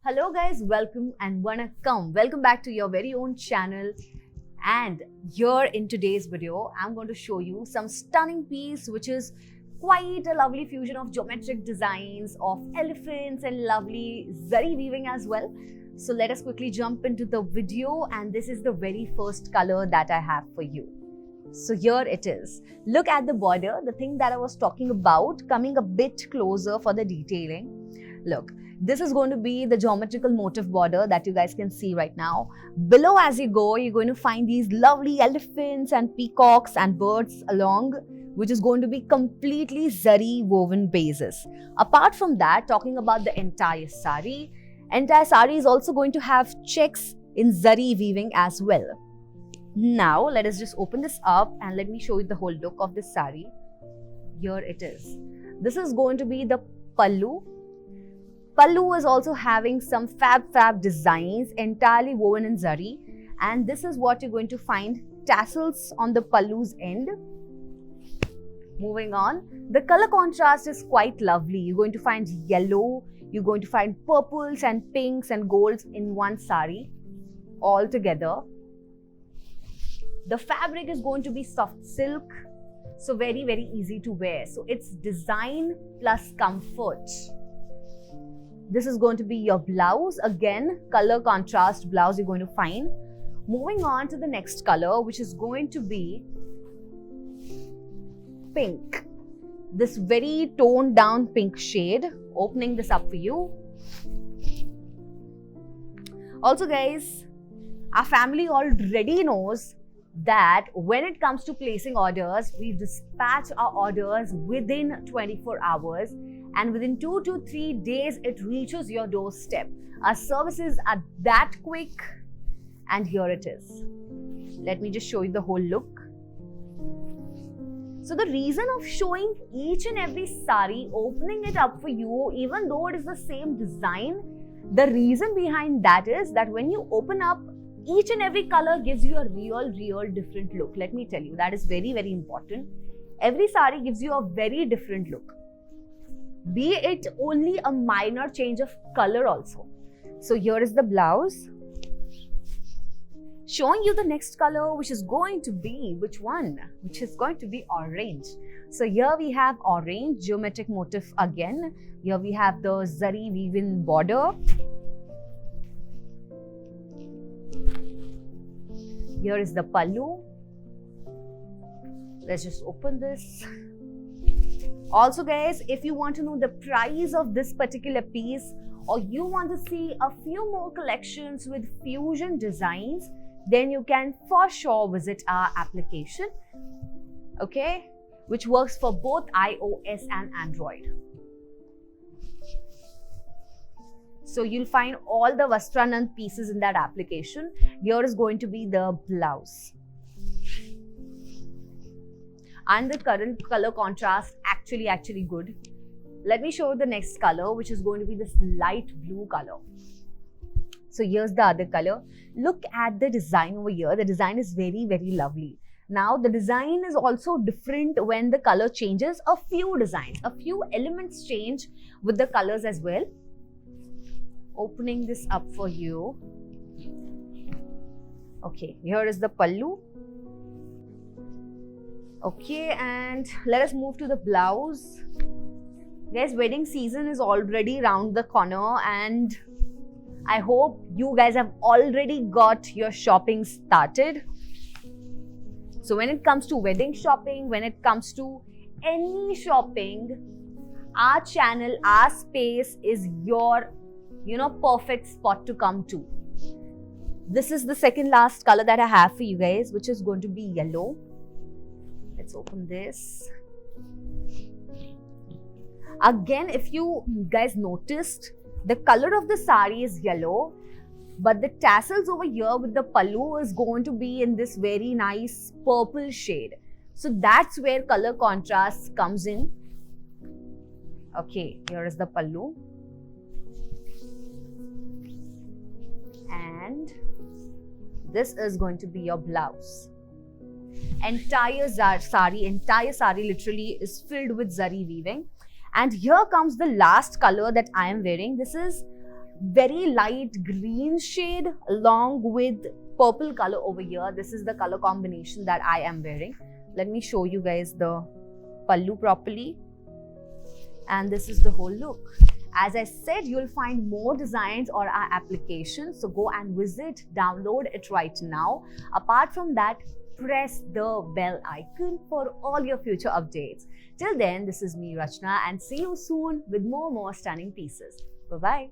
Hello guys, welcome and vanakkam. Welcome back to your very own channel. And here in today's video, I'm going to show you some stunning piece which is quite a lovely fusion of geometric designs of elephants and lovely zari weaving as well. So let us quickly jump into the video, and this is the very first color that I have for you. So here it is. Look at the border, the thing that I was talking about, coming a bit closer for the detailing. Look, this is going to be the geometrical motif border that you guys can see right now. Below as you go, you're going to find these lovely elephants and peacocks and birds along, which is going to be completely zari woven basis. Apart from that, talking about the entire sari is also going to have checks in zari weaving as well. Now, let us just open this up and let me show you the whole look of this sari. Here it is. This is going to be the pallu. Pallu is also having some fab designs entirely woven in zari, and this is what you're going to find, tassels on the pallu's end. Moving on, the color contrast is quite lovely. You're going to find yellow, you're going to find purples and pinks and golds in one sari all together. The fabric is going to be soft silk, so very easy to wear. So it's design plus comfort. This is going to be your blouse. Again, color contrast blouse you're going to find. Moving on to the next color, which is going to be pink. This very toned down pink shade. Opening this up for you. Also guys, our family already knows that when it comes to placing orders, we dispatch our orders within 24 hours. And within 2 to 3 days, it reaches your doorstep. Our services are that quick, and here it is. Let me just show you the whole look. So the reason of showing each and every sari, opening it up for you, even though it is the same design, the reason behind that is that when you open up, each and every color gives you a real different look. Let me tell you, that is very important. Every sari gives you a very different look, be it only a minor change of color also. So here is the blouse, showing you the next color, which is going to be, which one? Which is going to be orange. So here we have orange, geometric motif again. Here we have the zari weaving border. Here is the pallu. Let's just open this. Also guys, if you want to know the price of this particular piece, or you want to see a few more collections with fusion designs, then you can for sure visit our application, okay, which works for both iOS and Android. So you'll find all the Vastranand pieces in that application. Here is going to be the blouse. And the current color contrast actually good. Let me show you the next color, which is going to be this light blue color. So here's the other color. Look at the design over here. The design is very lovely. Now the design is also different when the color changes. A few designs, a few elements change with the colors as well. Opening this up for you. Okay, here is the pallu. Okay, and let us move to the blouse. Guys, wedding season is already round the corner, and I hope you guys have already got your shopping started. So when it comes to wedding shopping, when it comes to any shopping, our channel, our space is your perfect spot to come to. This is the second last color that I have for you guys, which is going to be yellow. Let's open this. Again, if you guys noticed, the color of the sari is yellow, but the tassels over here with the pallu is going to be in this very nice purple shade. So that's where color contrast comes in. Okay, here is the pallu. And this is going to be your blouse. Entire sari literally is filled with zari weaving. And here comes the last color that I am wearing. This is very light green shade along with purple color over here. This is the color combination that I am wearing. Let me show you guys the pallu properly. And this is the whole look. As I said, you'll find more designs on our application. So go and visit, download it right now. Apart from that, press the bell icon for all your future updates. Till then, this is me, Rachna, and see you soon with more stunning pieces. Bye-bye.